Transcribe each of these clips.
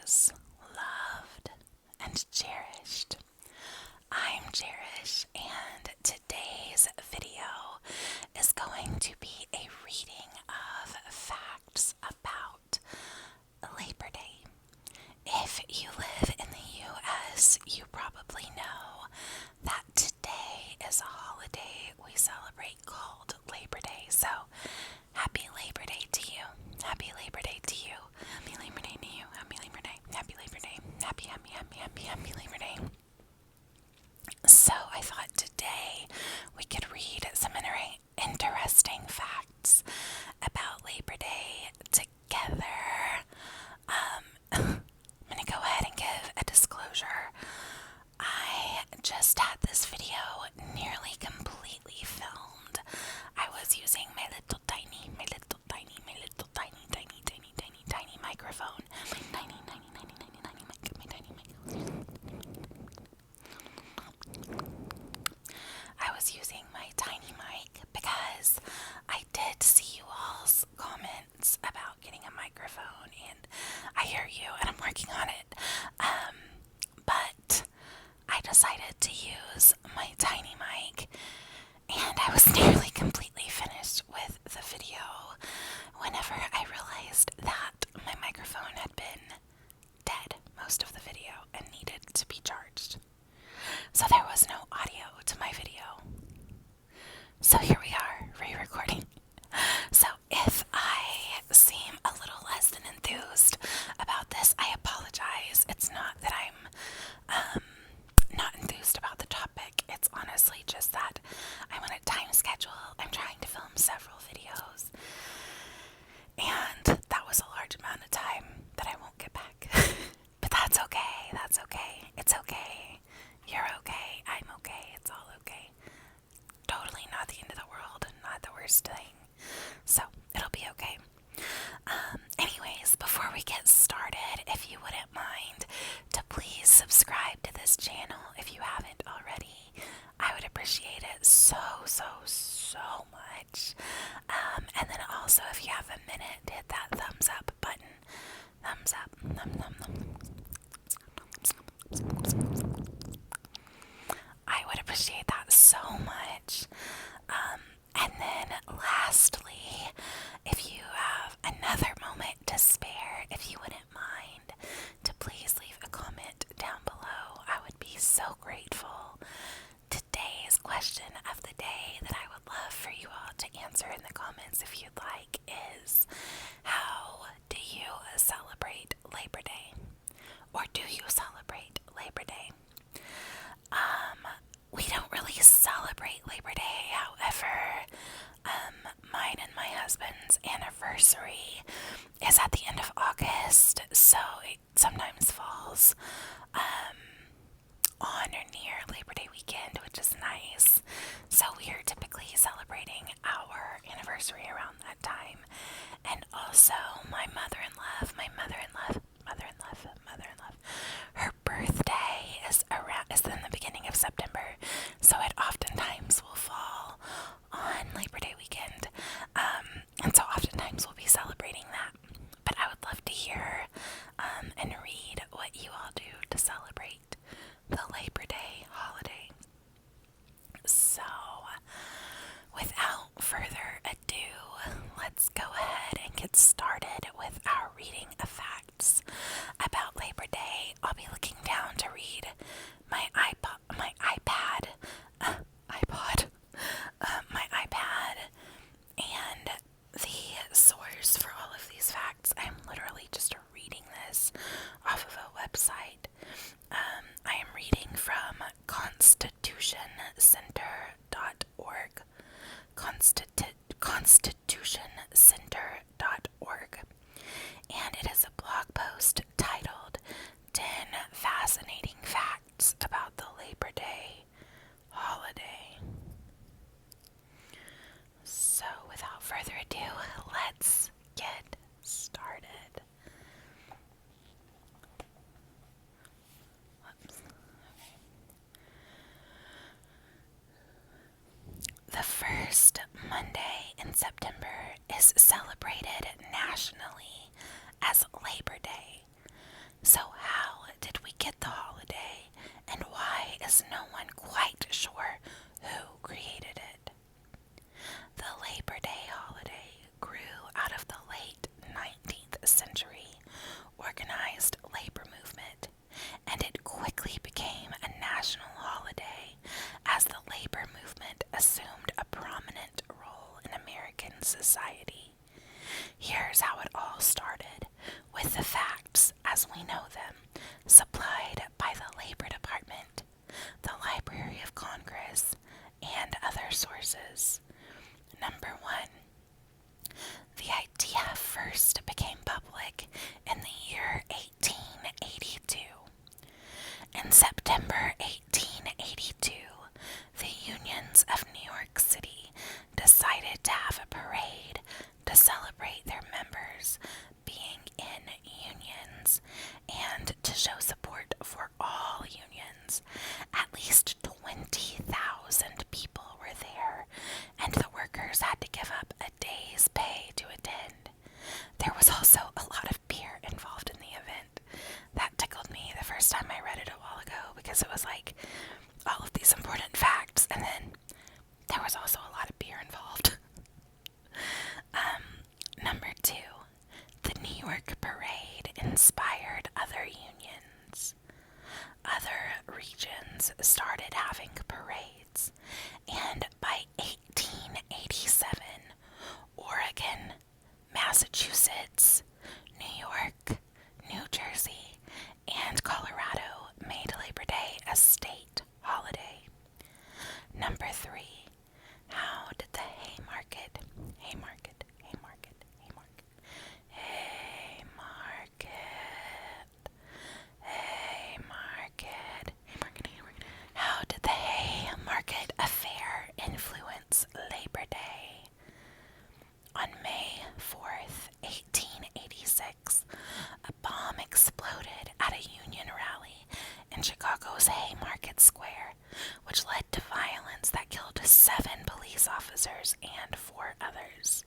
is loved and cherished. I'm Cherish, and today's video is going to be a reading of facts about Labor Day. If you live in the US, you probably know that today is a holiday we celebrate called Labor Day. So, happy Labor Day to you. Happy Labor Day to you. Happy Labor Day to you. Happy Labor Day. Happy Labor Day. Happy Labor Day. So, I thought today we could read some interesting facts about Labor Day together. I'm going to go ahead and give a disclosure. I just had this video nearly completely filmed. I was using my little tiny microphone. My tiny I was using my tiny mic because I did see you all's comments about getting a microphone, and I hear you, and I'm working on it. But I decided to use my tiny mic, and I was nearly completely finished with the video whenever I realized that my microphone had been dead most of the video and needed to be charged. So there was no audio to my video. So here we are, re-recording. So if I seem a little less than enthused about this, I apologize. It's not that I'm not enthused about the topic. It's honestly just that I'm on a time schedule. I'm trying to film several videos, and that was a large amount of time that I won't get back. But that's okay. That's okay. It's okay. You're okay. I'm okay. It's all okay. Totally not the end of the world. Not the worst thing. So it'll be okay. Anyways, before we get started, if you wouldn't mind to please subscribe to this channel if you haven't already, I would appreciate it so much. And then also, if you have a minute, hit that thumbs up button. Thumbs up. I would appreciate that so much. And then lastly, if you have another moment to spare, if you wouldn't mind to please leave a comment down below, I would be so grateful. Today's question of the day that I would love for you all to answer in the comments if you'd like is, how do you celebrate Labor Day? Or do you celebrate Labor Day? We don't really celebrate Labor Day. However, mine and my husband's anniversary is at the end of August, so it sometimes falls on or near Labor Day weekend, which is nice. So we are typically celebrating our anniversary around that time. And also my mother-in-law, her birthday is in the beginning of September, so it oftentimes will fall on Labor Day weekend. And so oftentimes we'll be celebrating that. But I would love to hear and read what you all do to celebrate the Labor Day holiday. So, without further ado, let's go ahead and get started with our reading of facts about Labor Day. I'll be looking down to read my iPad, and the source for all of these facts. I'm literally just reading this off of a website. I am reading from constitutioncenter.org. Constitutioncenter.org. And it is a blog post titled 10 Fascinating Facts About the Labor Day Holiday. So, without further ado, let's get started. The first Monday in September is celebrated nationally as Labor Day. So know them, supplied by the Labor Department, the Library of Congress, and other sources. Number 1. The idea first became public in the year 1882. In September 1882, the unions of New York City decided to have a parade to celebrate their members being in unions and to show support for all unions. At least 20,000 people were there, and the workers had to give up a day's pay to attend. There was also a lot of beer involved in the event. That tickled me the first time I read it a while ago because it was like all of these important facts, and then there was also a lot of beer involved. Number 2, the New York Parade inspired other unions. Other regions started having parades, and by 1887, Oregon, Massachusetts, New York, New Jersey, and Colorado made Labor Day a state holiday. Number 3, how did the Haymarket, Haymarket, Haymarket, Haymarket, Haymarket, Haymarket, Haymarket, Haymarket, how did the Haymarket affair influence Labor Day? On May 4th, 1886, a bomb exploded at a Union rally in Chicago's Haymarket Square, which led to violence that killed 7 police officers and 4 others.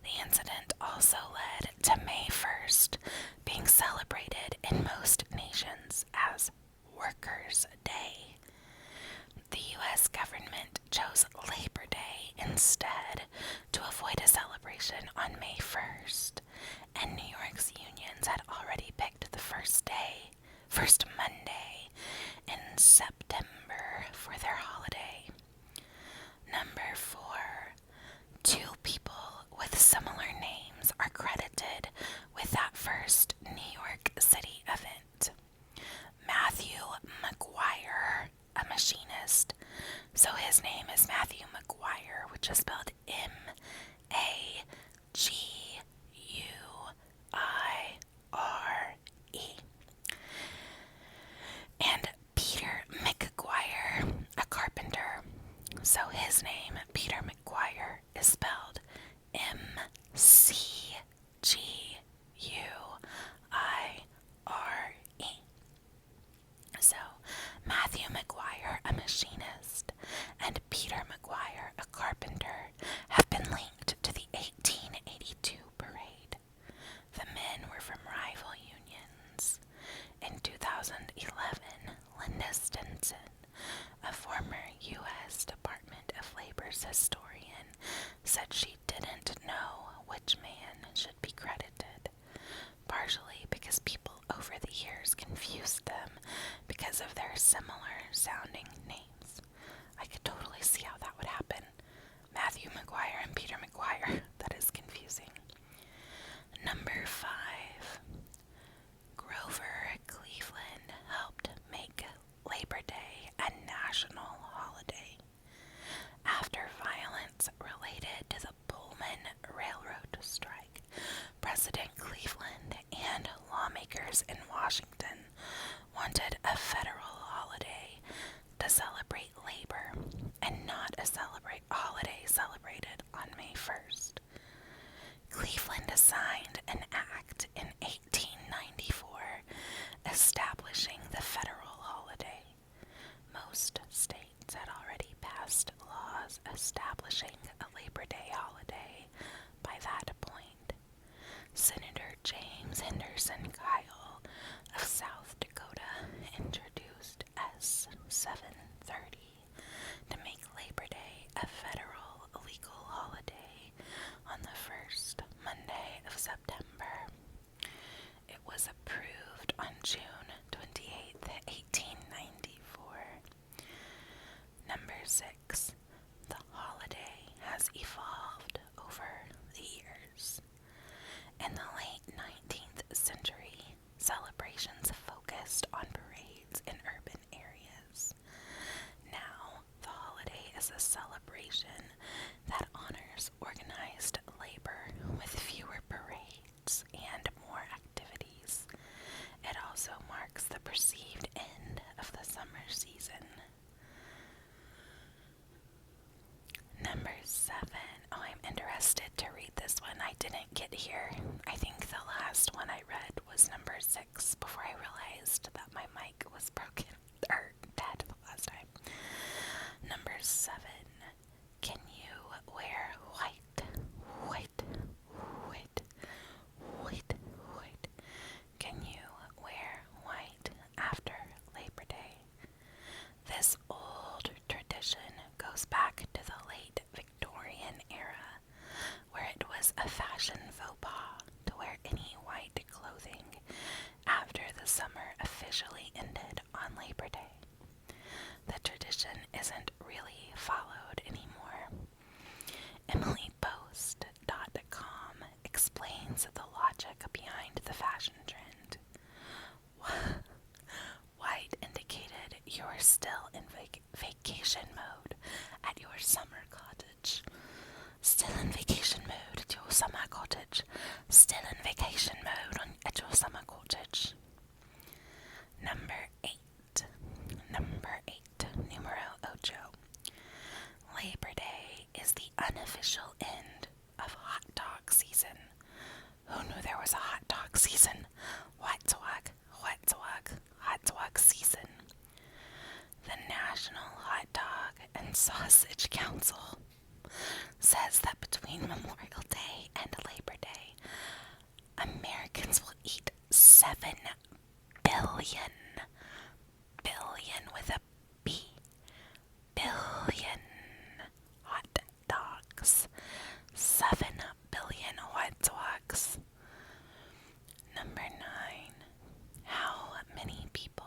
The incident also led to May 1st being celebrated in most nations as Workers' Day. The U.S. government chose Labor Day instead to avoid a celebration on May 1st, and New York's unions had already picked the first Monday in September for their holiday. Number 4, 2 people with similar names are credited with that first New York City event. Matthew McGuire, a machinist. So his name is Matthew McGuire, which is spelled Maguire. And Peter McGuire, a carpenter. So his name, Peter McGuire, is spelled Mcguire. So Matthew McGuire, a machinist, and Peter McGuire, a carpenter, have been linked to the 1882 parade. The men were from rival unions. In 2011, Linda Stinson, a former U.S. Department of Labor's historian, said she didn't know which man should be credited, partially because people over the years confused them because of their similar sounding names. I could totally see how that would happen. Matthew McGuire and Peter McGuire. That is confusing. Number 5. Grover Cleveland helped make Labor Day a national holiday. After violence related to the Pullman Railroad strike, President Cleveland and lawmakers in Washington wanted a federal holiday to celebrate labor and not a holiday celebrated on May 1st. Cleveland signed an act in 1894 establishing the federal holiday. Most states had already passed laws establishing a Labor Day holiday by that point. Senator James Henderson Kyle of South Dakota introduced S. 730 to make Labor Day a federal legal holiday on the first Monday of September. It was approved on June 28, 1894. Number 6. The holiday has evolved over the years. In the late 19th century, celebrations perceived end of the summer season. Number 7. Oh, I'm interested to read this one. I didn't get here. I think the last one I read was number 6 before I realized that my mic was broken or dead the last time. Number 7. Can you wear white? White, white, white, white. Can you wear white after Labor Day? This old tradition goes back to the late Victorian era, where it was a fashion faux pas to wear any white clothing after the summer officially ended on Labor Day. The tradition isn't really followed anymore. EmilyPost.com explains the logic behind the fashion trend. White indicated you were still in vacation mode at your summer cottage. Still in vacation mode at your summer cottage. Still in vacation mode at your summer cottage. Number 8. Number 8. Numero ocho. Labor Day is the unofficial end of hot dog season. Who knew there was a hot dog season? Hot dog season. The National Hot Dog and Sausage Council says that between Memorial Day and Labor Day, Americans will eat 7 billion with a B, billion hot dogs. 7 billion hot dogs. Number 9. How many people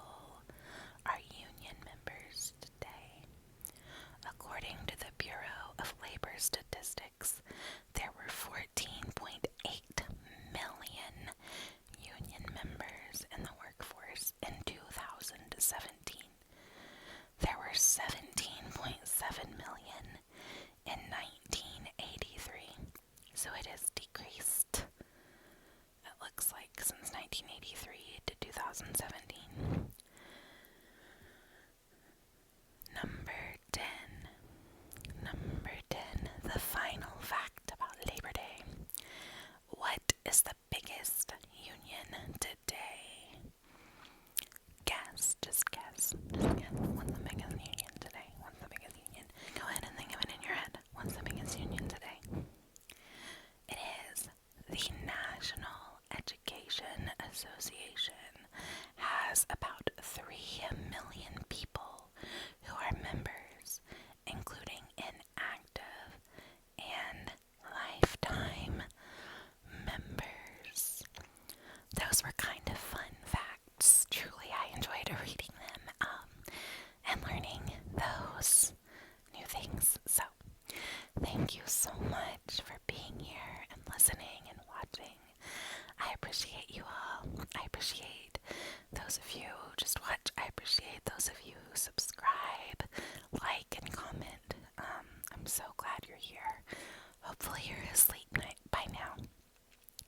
are union members today? According to the Bureau of Labor Statistics, there were 14.8 million union members in the workforce in 2017. There were 17.7 million in 1983, so it has decreased, it looks like, since 1983 to 2017. Number 10. Number 10. The final fact about Labor Day. What is the biggest union today? Guess. Just guess. What's the biggest union today? What's the biggest union? Go ahead and think of it in your head. What's the biggest union today? It is the National Education Association. Has about 3 million people who are members, including inactive and lifetime members. Those were kind of fun facts. Truly, I enjoyed reading them and learning those new things. So, thank you so much for being here and listening and watching. I appreciate you all. I appreciate those of you who just watch. I appreciate those of you who subscribe, like, and comment. I'm so glad you're here. Hopefully you're asleep by now.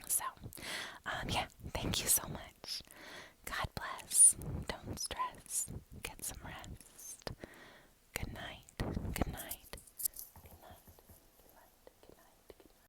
So, yeah, thank you so much.